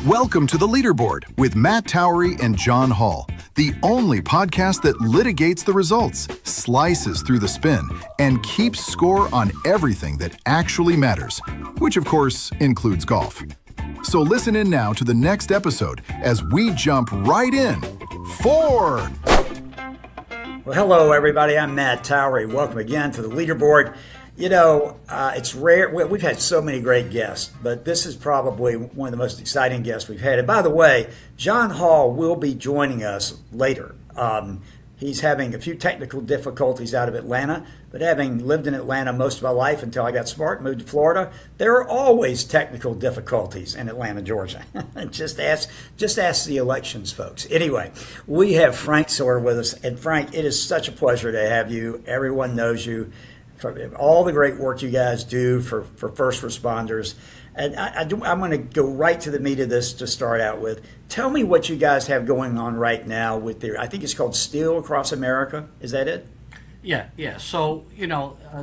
Welcome to The Leaderboard with Matt Towery and John Hall, the only podcast that litigates the results, slices through the spin, and keeps score on everything that actually matters, which of course includes golf. So listen in now to the next episode as we jump right in. 4. Well, hello, everybody. I'm Matt Towery. Welcome again to The Leaderboard. You know, it's rare. We've had so many great guests, but this is probably one of the most exciting guests we've had. And by the way, John Hall will be joining us later. He's having a few technical difficulties out of Atlanta, but having lived in Atlanta most of my life until I got smart and moved to Florida, there are always technical difficulties in Atlanta, Georgia. just ask the elections folks. Anyway, we have Frank Siller with us. And Frank, it is such a pleasure to have you. Everyone knows you for all the great work you guys do for first responders. And I'm going to go right to the meat of this to start out with. Tell me what you guys have going on right now with I think it's called Steel Across America. Is that it? Yeah. So,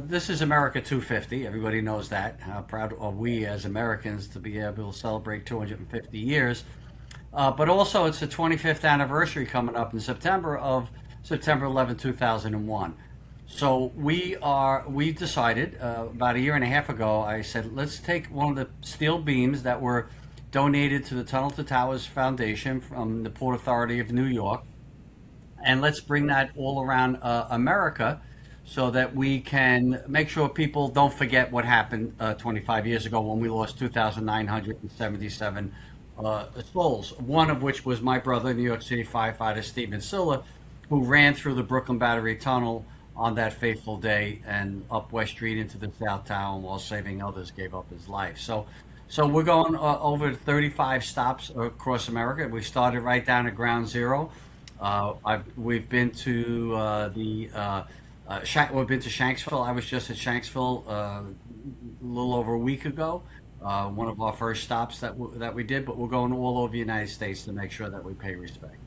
this is America 250. Everybody knows that. How proud are we as Americans to be able to celebrate 250 years. But also it's the 25th anniversary coming up in September 11, 2001. So we decided about a year and a half ago, I said, let's take one of the steel beams that were donated to the Tunnel to Towers Foundation from the Port Authority of New York, and let's bring that all around America so that we can make sure people don't forget what happened 25 years ago when we lost 2,977 souls, one of which was my brother, New York City firefighter Stephen Siller, who ran through the Brooklyn Battery Tunnel on that fateful day and up West Street into the South Tower, while saving others, gave up his life. So we're going over 35 stops across America. We started right down at Ground Zero. We've been to we've been to Shanksville. I was just at Shanksville a little over a week ago. One of our first stops that we did, but we're going all over the United States to make sure that we pay respect.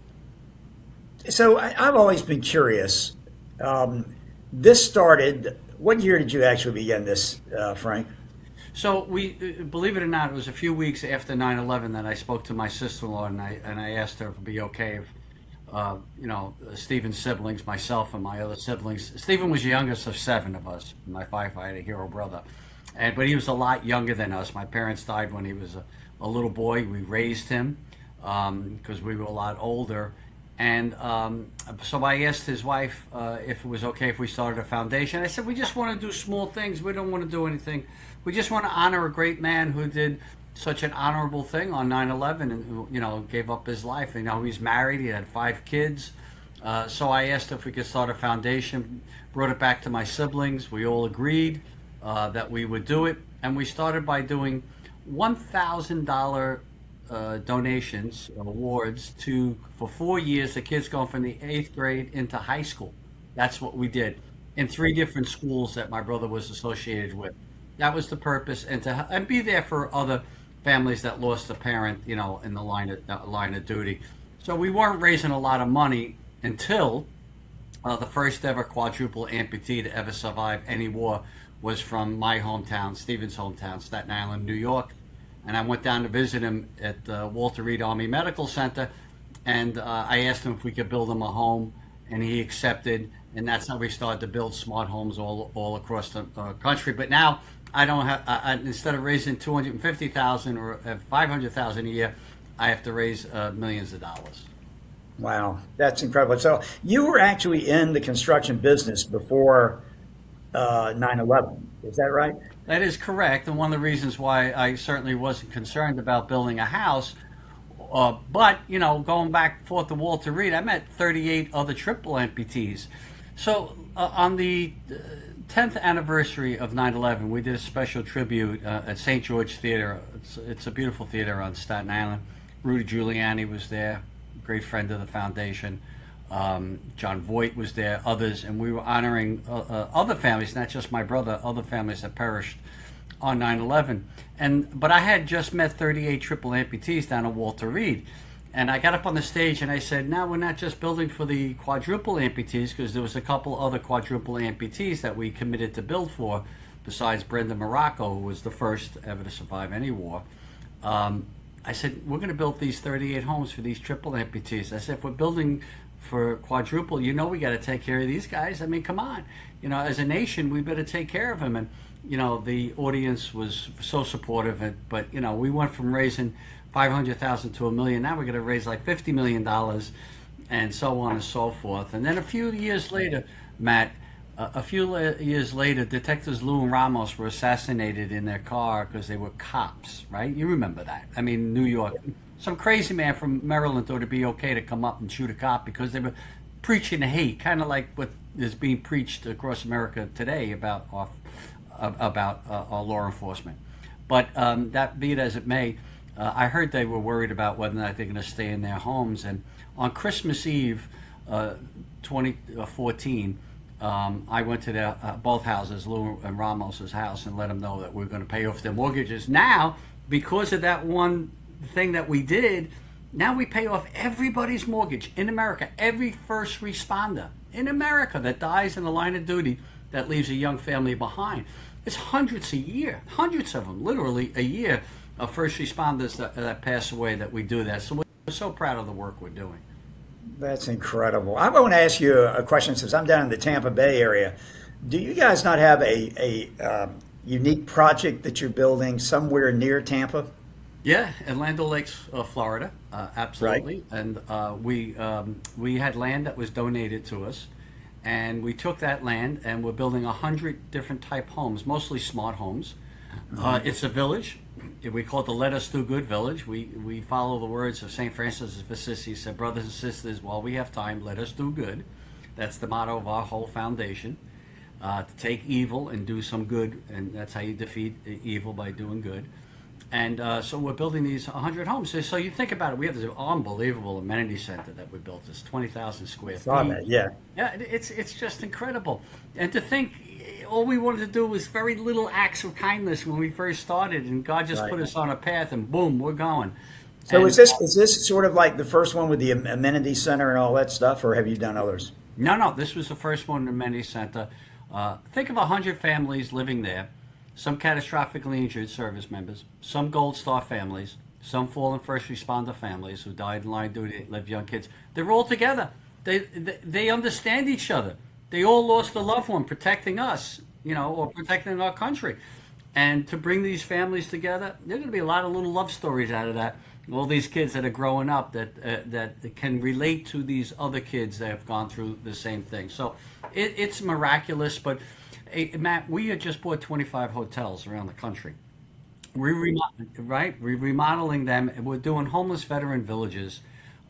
So I've always been curious. This started, what year did you actually begin this, Frank? So we, believe it or not, it was a few weeks after 9/11 that I spoke to my sister-in-law and I asked her if it'd be okay if, Stephen's siblings, myself and my other siblings. Stephen was the youngest of 7 of us, my firefighter hero brother, but he was a lot younger than us. My parents died when he was a little boy. We raised him because we were a lot older. And so I asked his wife if it was okay if we started a foundation. I said, we just want to do small things. We don't want to do anything. We just want to honor a great man who did such an honorable thing on 9/11 and who, gave up his life. He's married. He had 5 kids. So I asked if we could start a foundation, brought it back to my siblings. We all agreed that we would do it. And we started by doing $1,000 donations, awards for 4 years, the kids going from the 8th grade into high school. That's what we did in 3 different schools that my brother was associated with. That was the purpose, and be there for other families that lost a parent, in the line of duty. So we weren't raising a lot of money until the first ever quadruple amputee to ever survive any war was from my hometown, Stephen's hometown, Staten Island, New York. And I went down to visit him at Walter Reed Army Medical Center, and I asked him if we could build him a home, and he accepted, and that's how we started to build smart homes all across the country. But now I don't have, instead of raising $250,000 or $500,000 a year, I have to raise millions of dollars. Wow, that's incredible. So you were actually in the construction business before 9/11, is that right? That is correct, and one of the reasons why I certainly wasn't concerned about building a house, but going back and forth to Walter Reed, I met 38 other triple amputees. So on the 10th anniversary of 9/11, we did a special tribute at St. George Theater. It's a beautiful theater on Staten Island. Rudy Giuliani was there, great friend of the foundation. John Voight was there, others, and we were honoring other families, not just my brother, other families that perished on 9/11. But I had just met 38 triple amputees down at Walter Reed. And I got up on the stage and I said, now we're not just building for the quadruple amputees, because there was a couple other quadruple amputees that we committed to build for, besides Brenda Morocco, who was the first ever to survive any war. I said, we're going to build these 38 homes for these triple amputees. I said, if we're building for quadruple, we got to take care of these guys. I mean, come on. As a nation, we better take care of them. And, the audience was so supportive. But, we went from raising $500,000 to $1 million. Now we're going to raise like $50 million and so on and so forth. And then a few years later, Matt, years later, detectives Lou and Ramos were assassinated in their car because they were cops, right? You remember that. I mean, New York. Some crazy man from Maryland thought it'd be okay to come up and shoot a cop because they were preaching hate, kind of like what is being preached across America today about law enforcement. But that be it as it may, I heard they were worried about whether or not they're going to stay in their homes. And on Christmas Eve, 2014, I went to their both houses, Lou and Ramos's house, and let them know that we're going to pay off their mortgages. Now, because of that one thing that we did, now we pay off everybody's mortgage in America. Every first responder in America that dies in the line of duty that leaves a young family behind. It's hundreds a year, hundreds of them, literally a year of first responders that pass away that we do that. So we're so proud of the work we're doing. That's incredible. I want to ask you a question since I'm down in the Tampa Bay area. Do you guys not have a unique project that you're building somewhere near Tampa? Yeah, at Land O'Lakes, Florida, absolutely. Right. And we had land that was donated to us, and we took that land and we're building 100 different type homes, mostly smart homes. It's a village. We call it the Let Us Do Good Village. We follow the words of St. Francis of Assisi. He said, brothers and sisters, while we have time, let us do good. That's the motto of our whole foundation. To take evil and do some good, and that's how you defeat evil, by doing good. And so we're building these 100 homes. So you think about it, we have this unbelievable amenity center that we built. It's 20,000 square feet. Yeah. Yeah, it's just incredible. And to think, all we wanted to do was very little acts of kindness when we first started, and God just put us on a path, and boom, we're going. So and, is this sort of like the first one with the amenity center and all that stuff, or have you done others? No, this was the first one, the amenity center. Think of 100 families living there. Some catastrophically injured service members, some Gold Star families, some fallen first responder families who died in line of duty, left young kids. They're all together. They understand each other. They all lost a loved one protecting us, or protecting our country. And to bring these families together, there's going to be a lot of little love stories out of that. All these kids that are growing up that can relate to these other kids that have gone through the same thing. So it's miraculous, but Matt, we had just bought 25 hotels around the country. We're remodeling them, and we're doing homeless veteran villages,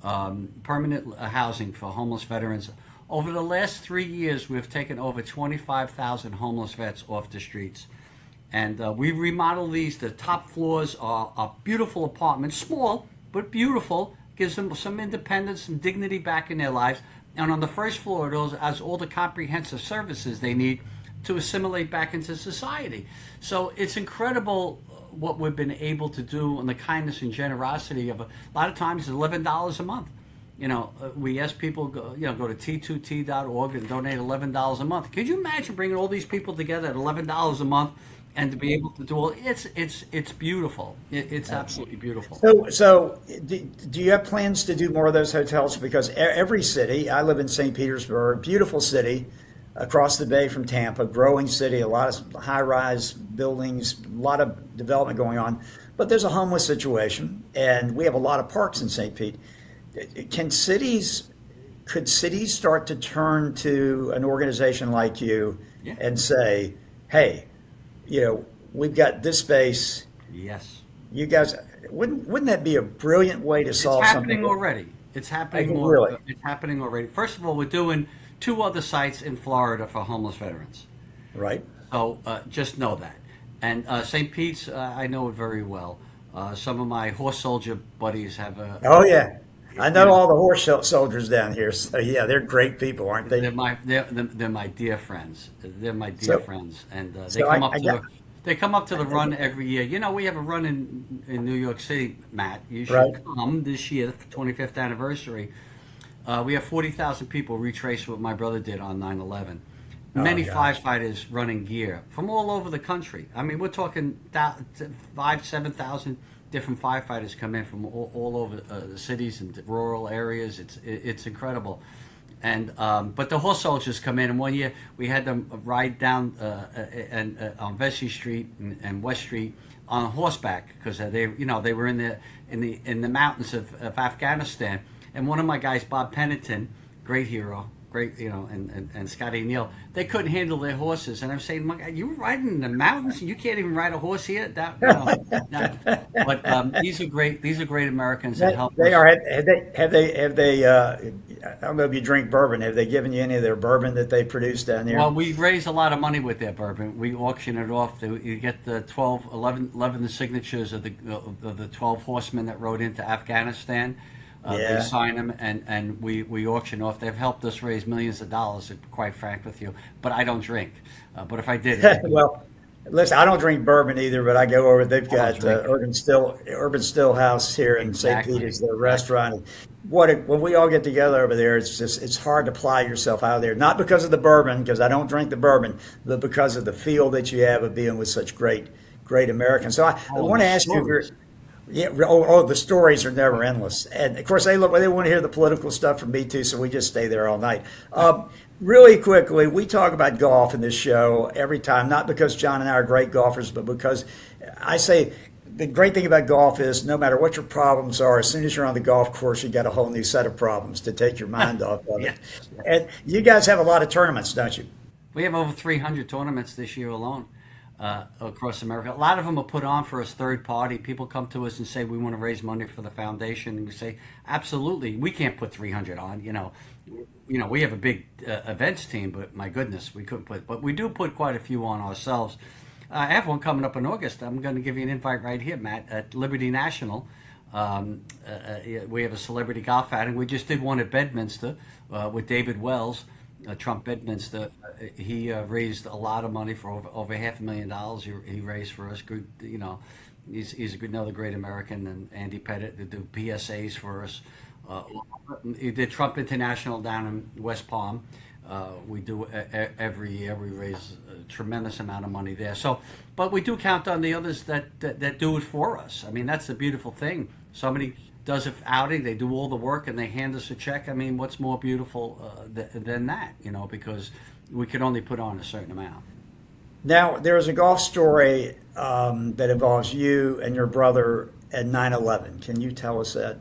permanent housing for homeless veterans. Over the last 3 years, we've taken over 25,000 homeless vets off the streets. And we remodeled these. The top floors are beautiful apartments, small, but beautiful. Gives them some independence, some dignity back in their lives. And on the first floor, it has all the comprehensive services they need to assimilate back into society. So it's incredible what we've been able to do, and the kindness and generosity of a lot of times it's $11 a month. We ask people go to t2t.org and donate $11 a month. Could you imagine bringing all these people together at $11 a month and to be able to do all? It's beautiful. It's absolutely beautiful. So do you have plans to do more of those hotels? Because every city, I live in St. Petersburg, beautiful city, across the bay from Tampa, growing city, a lot of high-rise buildings, a lot of development going on. But there's a homeless situation, and we have a lot of parks in St. Pete. Could cities start to turn to an organization like you and say, hey, we've got this space. Yes. You guys, wouldn't that be a brilliant way to solve something? It's happening already. It's happening already. First of all, we're doing 2 other sites in Florida for homeless veterans. Right. So just know that. And St. Pete's, I know it very well. Some of my horse soldier buddies have a... Oh, yeah. I know all the horse soldiers down here. So, yeah, they're great people, aren't they? They're my dear friends. They're my dear friends. And they come up to the run every year. We have a run in New York City, Matt. You should come this year, the 25th anniversary. We have 40,000 people retrace what my brother did on 9/11. Many firefighters running gear from all over the country. I mean, we're talking 5,000, 7,000 different firefighters come in from all over the cities and rural areas. It's incredible. And but the horse soldiers come in, and one year we had them ride down on Vesey Street and West Street on horseback because they were in the mountains of Afghanistan. And one of my guys, Bob Pennington, great hero, great, and Scotty Neal, they couldn't handle their horses. And I'm saying, my God, you were riding in the mountains and you can't even ride a horse here? No. But these are great Americans that help They us. are. Have they? I don't know if you drink bourbon. Have they given you any of their bourbon that they produce down there? Well, we raise a lot of money with their bourbon. We auction it off. You get the 11 signatures of the 12 horsemen that rode into Afghanistan. Yeah. They sign them, and we auction off. They've helped us raise millions of dollars, to be quite frank with you. But I don't drink. But if I did, Well, listen, I don't drink bourbon either, but I go over. They've got drink it. Urban Still House here in Exactly. St. Peter's, their restaurant. And when we all get together over there, it's hard to ply yourself out of there. Not because of the bourbon, because I don't drink the bourbon, but because of the feel that you have of being with such great Americans. So I want to ask you. Yeah, the stories are never endless, and of course they want to hear the political stuff from me too. So we just stay there all night. Really quickly, we talk about golf in this show every time, not because John and I are great golfers, but because I say the great thing about golf is no matter what your problems are, as soon as you're on the golf course, you got a whole new set of problems to take your mind off of it. And you guys have a lot of tournaments, don't you? We have over 300 tournaments this year alone. Across America. A lot of them are put on for us third party. People come to us and say, we want to raise money for the foundation. And we say, absolutely. We can't put 300 on, we have a big events team, but my goodness, we couldn't but we do put quite a few on ourselves. I have one coming up in August. I'm going to give you an invite right here, Matt, at Liberty National. We have a celebrity golf outing. We just did one at Bedminster with David Wells. Trump Bedminster, he raised a lot of money for over $500,000. He raised for us. Good, he's another great American, and Andy Pettit to do PSAs for us. He did Trump International down in West Palm. We do every year. We raise a tremendous amount of money there. So, but we do count on the others that do it for us. I mean, that's the beautiful thing. Somebody does an outing, they do all the work, and they hand us a check. I mean, what's more beautiful than that, because we could only put on a certain amount. Now, there is a golf story that involves you and your brother at 9/11. Can you tell us that?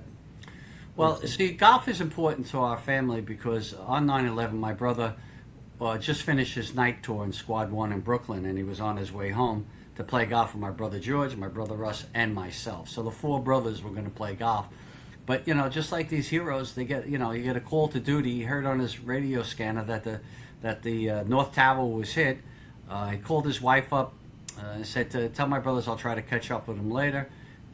Well, see, golf is important to our family because on 9/11, my brother just finished his night tour in Squad 1 in Brooklyn, and he was on his way home to play golf with my brother George, my brother Russ, and myself. So the four brothers were going to play golf. But, just like these heroes, they get, you get a call to duty. He heard on his radio scanner that the North Tower was hit. He called his wife up and said, tell my brothers I'll try to catch up with them later,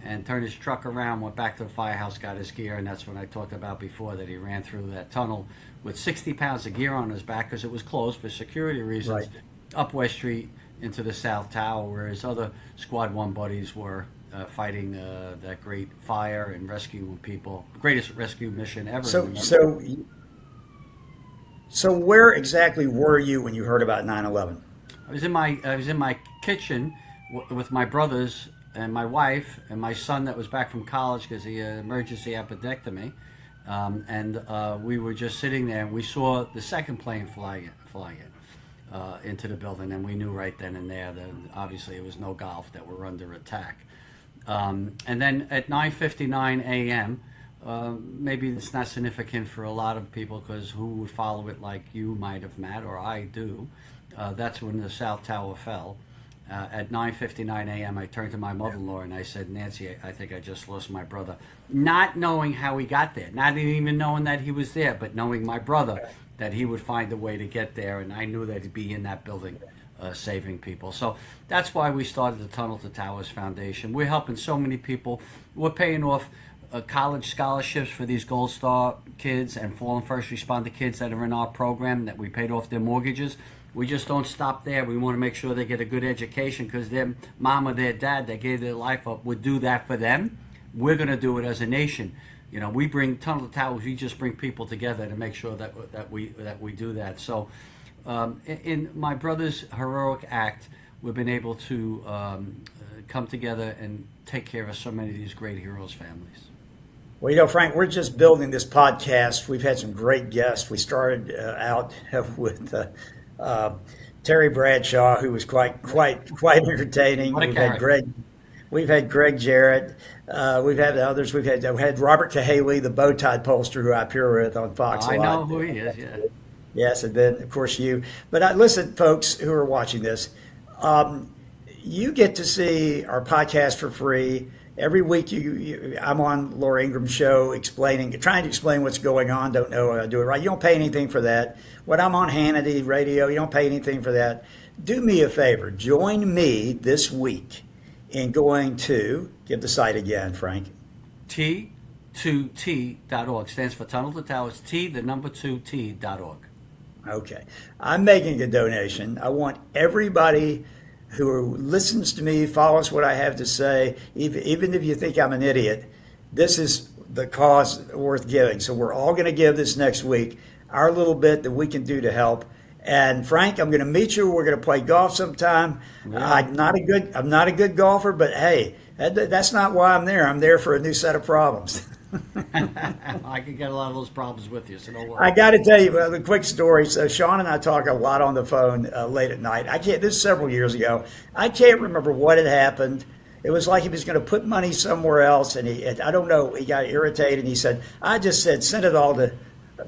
and turned his truck around, went back to the firehouse, got his gear, and that's when I talked about before that he ran through that tunnel with 60 pounds of gear on his back because it was closed for security reasons, Right. up West Street into the South Tower, where his other Squad 1 buddies were fighting that great fire and rescuing people. Greatest rescue mission ever. So where exactly were you when you heard about 9/11? I was in my kitchen with my brothers and my wife and my son that was back from college because he had emergency appendectomy, and we were just sitting there and we saw the second plane fly in. Into the building, and we knew right then and there that obviously it was no golf, that we're under attack. And then at 9:59 a.m., maybe it's not significant for a lot of people because who would follow it like you might have, Matt, or I do. That's when the South Tower fell. At 9:59 a.m., I turned to my mother-in-law and I said, Nancy, I think I just lost my brother. Not knowing how he got there, not even knowing that he was there, but knowing my brother, that he would find a way to get there, and I knew that he'd be in that building saving people. So that's why we started the Tunnel to Towers Foundation. We're helping so many people. We're paying off college scholarships for these Gold Star kids and fallen first responder kids that are in our program, that we paid off their mortgages. We just don't stop there. We want to make sure they get a good education because their mom or their dad that gave their life up would do that for them. We're going to do it as a nation. We bring Tunnel to Towers. We just bring people together to make sure that we do that. So, in my brother's heroic act, we've been able to come together and take care of so many of these great heroes' families. Well, Frank, we're just building this podcast. We've had some great guests. We started out with Terry Bradshaw, who was quite entertaining. What a We've character. had Greg Jarrett. We've had others. We've had Robert Cahaley, the bow tie pollster, who I appear with on Fox a I lot. know who he is, yeah. Yes, and then of course you. But listen, folks who are watching this, you get to see our podcast for free. Every week, I'm on Laura Ingram's show trying to explain what's going on. Don't know how to do it right. You don't pay anything for that. When I'm on Hannity Radio, you don't pay anything for that. Do me a favor. Join me this week in going to, give the site again, Frank. T2T.org stands for Tunnel to Towers. T2T.org. Okay. I'm making a donation. I want everybody who listens to me, follows what I have to say, even if you think I'm an idiot, this is the cause worth giving. So we're all going to give this next week, our little bit that we can do to help. And Frank, I'm going to meet you. We're going to play golf sometime. Yeah. I'm not a good golfer, but hey, that's not why I'm there. I'm there for a new set of problems. I can get a lot of those problems with you, so don't worry. I got to tell you a quick story. So Sean and I talk a lot on the phone late at night. This is several years ago. I can't remember what had happened. It was like he was going to put money somewhere else, and I don't know. He got irritated. And he said, "I just said send it all to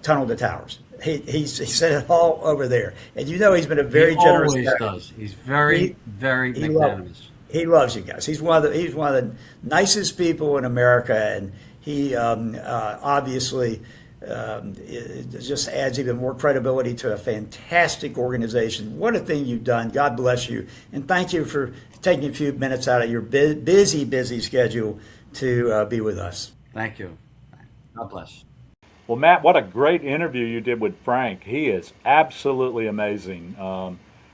Tunnel to Towers." He sent it all over there, and he's been a very generous guy. He always does. He's very magnanimous. He loves you guys. He's one of the nicest people in America, and he obviously just adds even more credibility to a fantastic organization. What a thing you've done. God bless you. And thank you for taking a few minutes out of your busy schedule to be with us. Thank you. God bless. Well, Matt, what a great interview you did with Frank. He is absolutely amazing.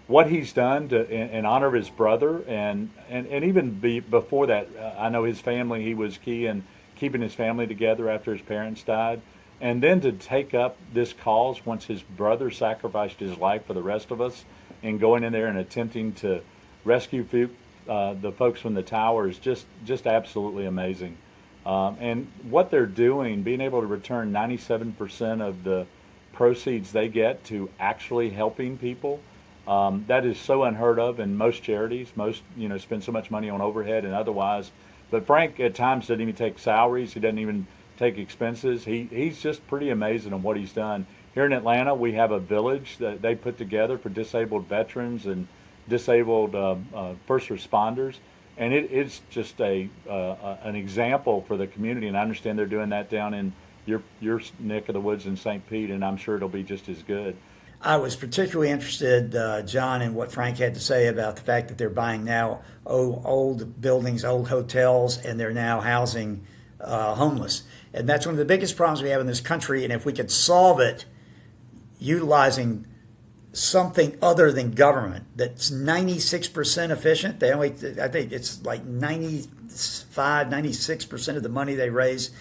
What he's done in honor of his brother, and even before that, I know his family, he was key in keeping his family together after his parents died. And then to take up this cause once his brother sacrificed his life for the rest of us and going in there and attempting to rescue the folks from the tower is just absolutely amazing. And what they're doing, being able to return 97% of the proceeds they get to actually helping people, that is so unheard of in most charities. Most, spend so much money on overhead and otherwise. But Frank at times doesn't even take salaries. He doesn't even take expenses. He's just pretty amazing on what he's done. Here in Atlanta, we have a village that they put together for disabled veterans and disabled first responders. And it's just an example for the community. And I understand they're doing that down in your neck of the woods in St. Pete, and I'm sure it'll be just as good. I was particularly interested, John, in what Frank had to say about the fact that they're buying now old buildings, old hotels, and they're now housing homeless. And that's one of the biggest problems we have in this country. And if we could solve it utilizing something other than government that's 96% efficient, I think it's like 96% of the money they raise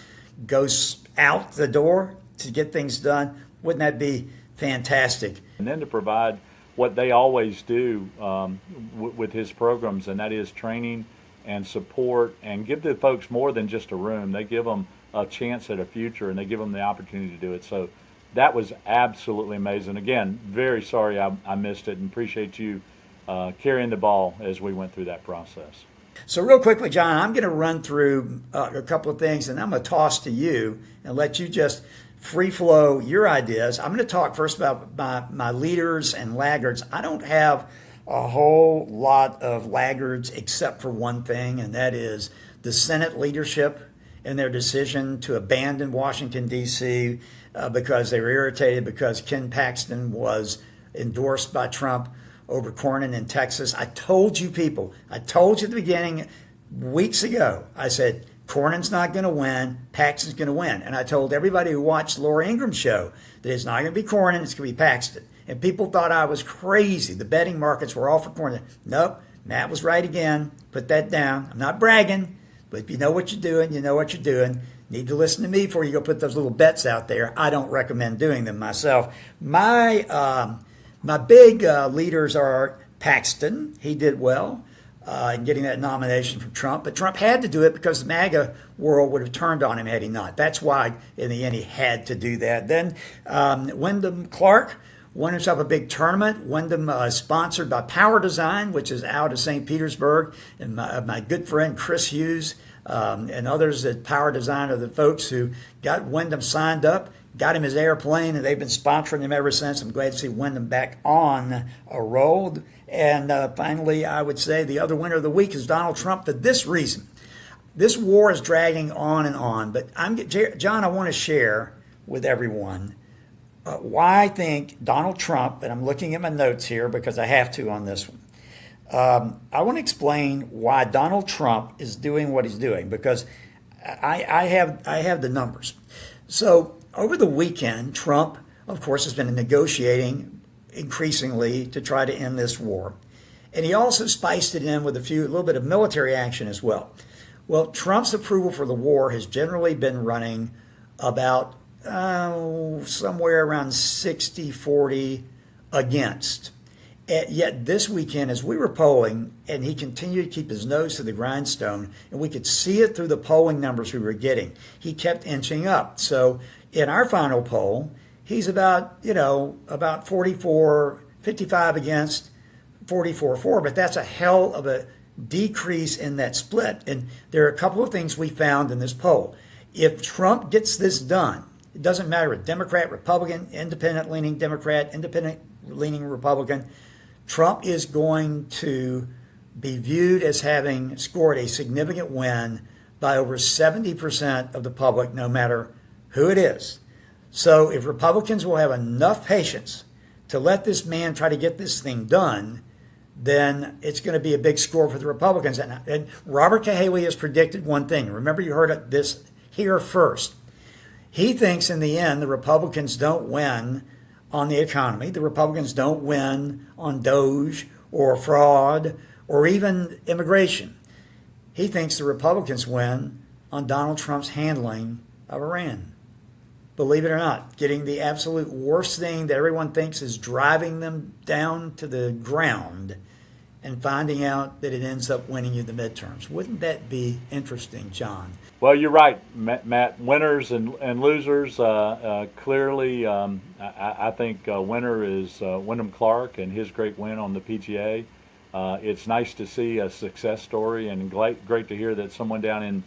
goes out the door to get things done. Wouldn't that be fantastic? And then to provide what they always do with his programs, and that is training and support, and give the folks more than just a room. They give them a chance at a future, and they give them the opportunity to do it. So that was absolutely amazing. Again, very sorry I missed it, and appreciate you carrying the ball as we went through that process. So real quickly, John, I'm going to run through a couple of things, and I'm going to toss to you and let you just free flow your ideas. I'm going to talk first about my leaders and laggards. I don't have a whole lot of laggards except for one thing, and that is the Senate leadership and their decision to abandon Washington, D.C. Because they were irritated because Ken Paxton was endorsed by Trump over Cornyn in Texas. I told you at the beginning weeks ago, I said, Cornyn's not going to win, Paxton's going to win. And I told everybody who watched Laura Ingram's show that it's not going to be Cornyn, it's going to be Paxton. And people thought I was crazy. The betting markets were all for Cornyn. Nope, Matt was right again. Put that down. I'm not bragging, but if you know what you're doing, you know what you're doing. Need to listen to me before you go put those little bets out there. I don't recommend doing them myself. My big leaders are Paxton. He did well. in getting that nomination from Trump. But Trump had to do it because the MAGA world would have turned on him had he not. That's why, in the end, he had to do that. Then Wyndham Clark won himself a big tournament. Wyndham, sponsored by Power Design, which is out of St. Petersburg, and my good friend Chris Hughes and others at Power Design are the folks who got Wyndham signed up, got him his airplane, and they've been sponsoring him ever since. I'm glad to see Wyndham back on a roll. And finally, I would say the other winner of the week is Donald Trump for this reason. This war is dragging on, but John, I want to share with everyone why I think Donald Trump, and I'm looking at my notes here because I have to on this one. I want to explain why Donald Trump is doing what he's doing because I have the numbers. So over the weekend, Trump, of course, has been negotiating increasingly to try to end this war. And he also spiced it in with a little bit of military action as well. Well, Trump's approval for the war has generally been running about somewhere around 60-40 against. Yet this weekend, as we were polling, and he continued to keep his nose to the grindstone, and we could see it through the polling numbers we were getting, he kept inching up. So in our final poll, he's about 55 against, 44-4, but that's a hell of a decrease in that split. And there are a couple of things we found in this poll. If Trump gets this done, it doesn't matter if Democrat, Republican, independent-leaning Democrat, independent-leaning Republican, Trump is going to be viewed as having scored a significant win by over 70% of the public, no matter who it is. So if Republicans will have enough patience to let this man try to get this thing done, then it's going to be a big score for the Republicans. And Robert Cahaly has predicted one thing. Remember, you heard this here first. He thinks in the end the Republicans don't win on the economy. The Republicans don't win on Doge or fraud or even immigration. He thinks the Republicans win on Donald Trump's handling of Iran. Believe it or not, getting the absolute worst thing that everyone thinks is driving them down to the ground and finding out that it ends up winning you the midterms. Wouldn't that be interesting, John? Well, you're right, Matt. Winners and losers. Clearly, I think winner is Wyndham Clark and his great win on the PGA. It's nice to see a success story, and great to hear that someone down in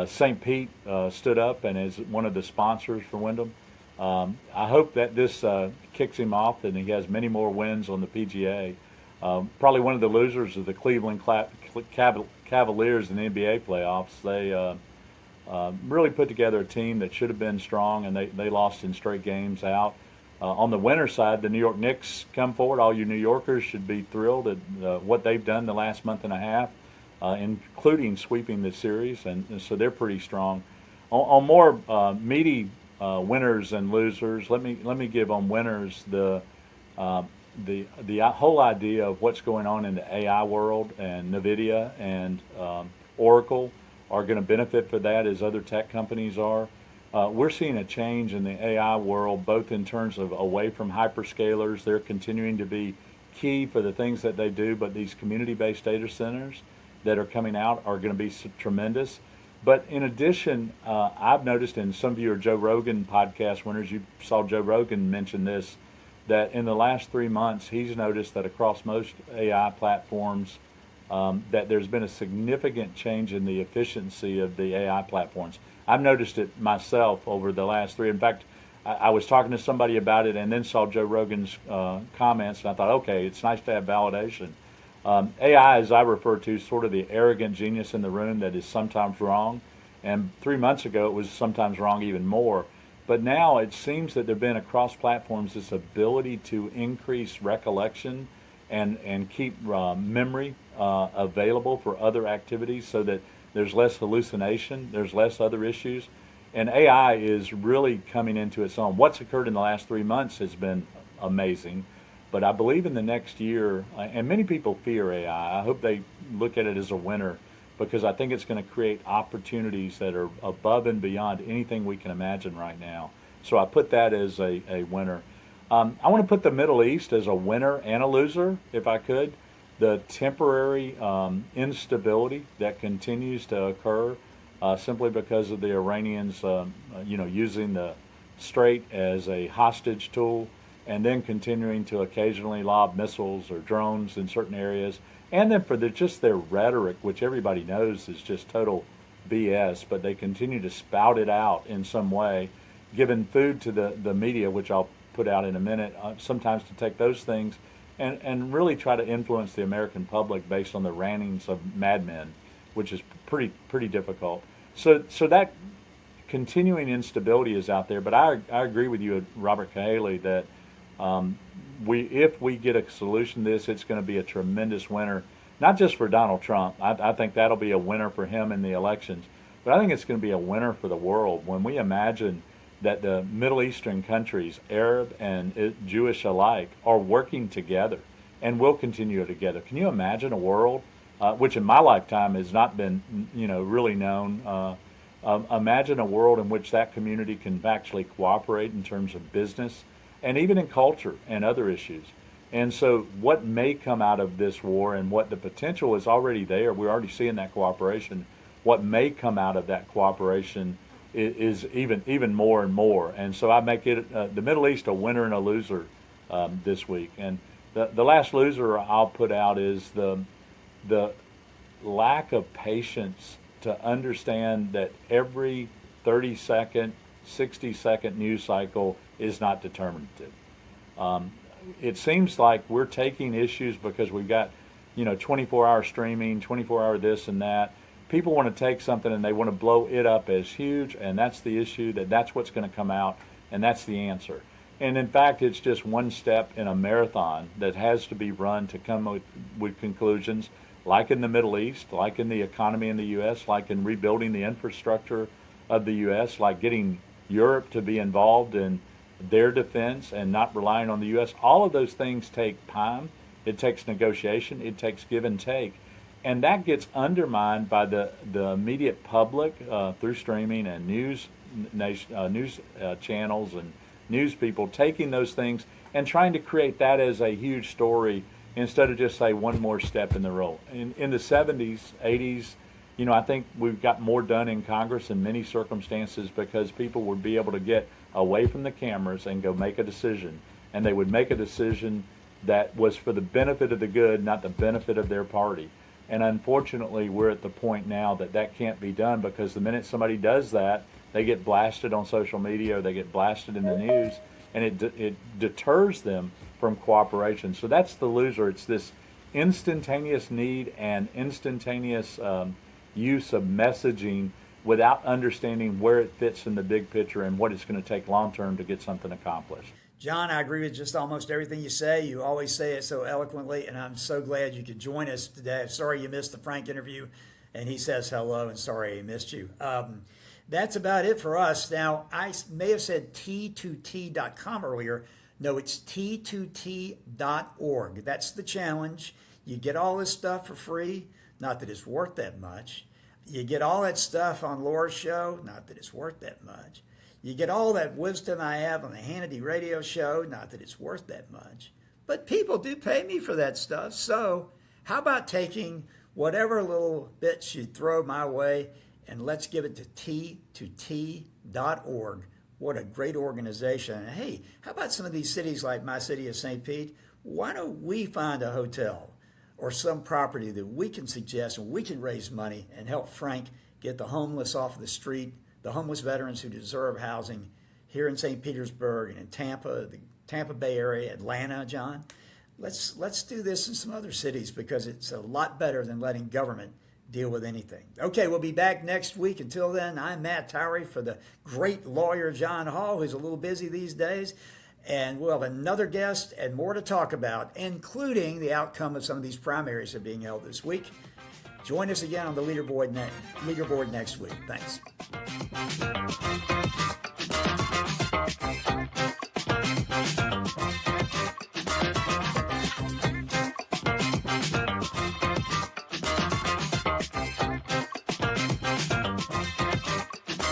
St. Pete stood up and is one of the sponsors for Wyndham. I hope that this kicks him off and he has many more wins on the PGA. Probably one of the losers of the Cleveland Cavaliers in the NBA playoffs. They really put together a team that should have been strong, and they lost in straight games out. On the winner side, the New York Knicks come forward. All you New Yorkers should be thrilled at what they've done the last month and a half, including sweeping the series, and so they're pretty strong. On more meaty winners and losers, let me give on winners the whole idea of what's going on in the AI world, and NVIDIA and Oracle are going to benefit for that as other tech companies are. We're seeing a change in the AI world, both in terms of away from hyperscalers. They're continuing to be key for the things that they do, but these community-based data centers that are coming out are going to be tremendous. But in addition, I've noticed, in some of your Joe Rogan podcast winners, you saw Joe Rogan mention this, that in the last 3 months, he's noticed that across most AI platforms, that there's been a significant change in the efficiency of the AI platforms. I've noticed it myself over the last 3. In fact, I was talking to somebody about it and then saw Joe Rogan's comments, and I thought, okay, it's nice to have validation. AI, as I refer to, is sort of the arrogant genius in the room that is sometimes wrong. And 3 months ago, it was sometimes wrong even more. But now it seems that there have been across platforms this ability to increase recollection and keep memory available for other activities, so that there's less hallucination, there's less other issues. And AI is really coming into its own. What's occurred in the last 3 months has been amazing. But I believe in the next year, and many people fear AI, I hope they look at it as a winner, because I think it's going to create opportunities that are above and beyond anything we can imagine right now. So I put that as a winner. I want to put the Middle East as a winner and a loser, if I could. the temporary instability that continues to occur simply because of the Iranians, using the Strait as a hostage tool, and then continuing to occasionally lob missiles or drones in certain areas, and then for just their rhetoric, which everybody knows is just total BS, but they continue to spout it out in some way, giving food to the media, which I'll put out in a minute, sometimes to take those things and really try to influence the American public based on the rantings of madmen, which is pretty difficult. So that continuing instability is out there. But I agree with you, Robert Cahaley, that if we get a solution to this, it's going to be a tremendous winner, not just for Donald Trump. I think that'll be a winner for him in the elections, but I think it's going to be a winner for the world when we imagine that the Middle Eastern countries, Arab and Jewish alike, are working together and will continue together. Can you imagine a world, which in my lifetime has not been, really known? Imagine a world in which that community can actually cooperate in terms of business and even in culture and other issues. And so what may come out of this war and what the potential is already there, we're already seeing that cooperation. What may come out of that cooperation is even more and more. And so I make it the Middle East a winner and a loser this week. And the last loser I'll put out is the lack of patience to understand that every 30-second, 60-second news cycle is not determinative. It seems like we're taking issues because we've got, 24-hour streaming, 24-hour this and that. People want to take something and they want to blow it up as huge, and that's the issue, that's what's going to come out, and that's the answer. And in fact, it's just one step in a marathon that has to be run to come with conclusions, like in the Middle East, like in the economy in the U.S., like in rebuilding the infrastructure of the U.S., like getting Europe to be involved in their defense and not relying on the U.S. All of those things take time. It takes negotiation. It takes give and take. And that gets undermined by the immediate public through streaming and news channels and news people taking those things and trying to create that as a huge story instead of just say one more step in the road. In the 70s, 80s, I think we've got more done in Congress in many circumstances because people would be able to get away from the cameras and go make a decision. And they would make a decision that was for the benefit of the good, not the benefit of their party. And unfortunately, we're at the point now that can't be done because the minute somebody does that, they get blasted on social media or they get blasted in the news, and it deters them from cooperation. So that's the loser. It's this instantaneous need and instantaneous use of messaging without understanding where it fits in the big picture and what it's going to take long term to get something accomplished. John, I agree with just almost everything you say. You always say it so eloquently, and I'm so glad you could join us today. I'm sorry you missed the Frank interview, and he says hello, and sorry he missed you. That's about it for us. Now, I may have said T2T.com earlier. No, it's T2T.org. That's the challenge. You get all this stuff for free. Not that it's worth that much. You get all that stuff on Laura's show. Not that it's worth that much. You get all that wisdom I have on the Hannity radio show. Not that it's worth that much. But people do pay me for that stuff. So how about taking whatever little bits you throw my way and let's give it to T2T.org. What a great organization. And hey, how about some of these cities like my city of St. Pete? Why don't we find a hotel or some property that we can suggest and we can raise money and help Frank get the homeless off the street, the homeless veterans who deserve housing here in St. Petersburg and in Tampa, the Tampa Bay area, Atlanta, John. Let's do this in some other cities because it's a lot better than letting government deal with anything. Okay, we'll be back next week. Until then, I'm Matt Towery for the great lawyer John Hall, who's a little busy these days. And we'll have another guest and more to talk about, including the outcome of some of these primaries that are being held this week. Join us again on the leaderboard next week. Thanks.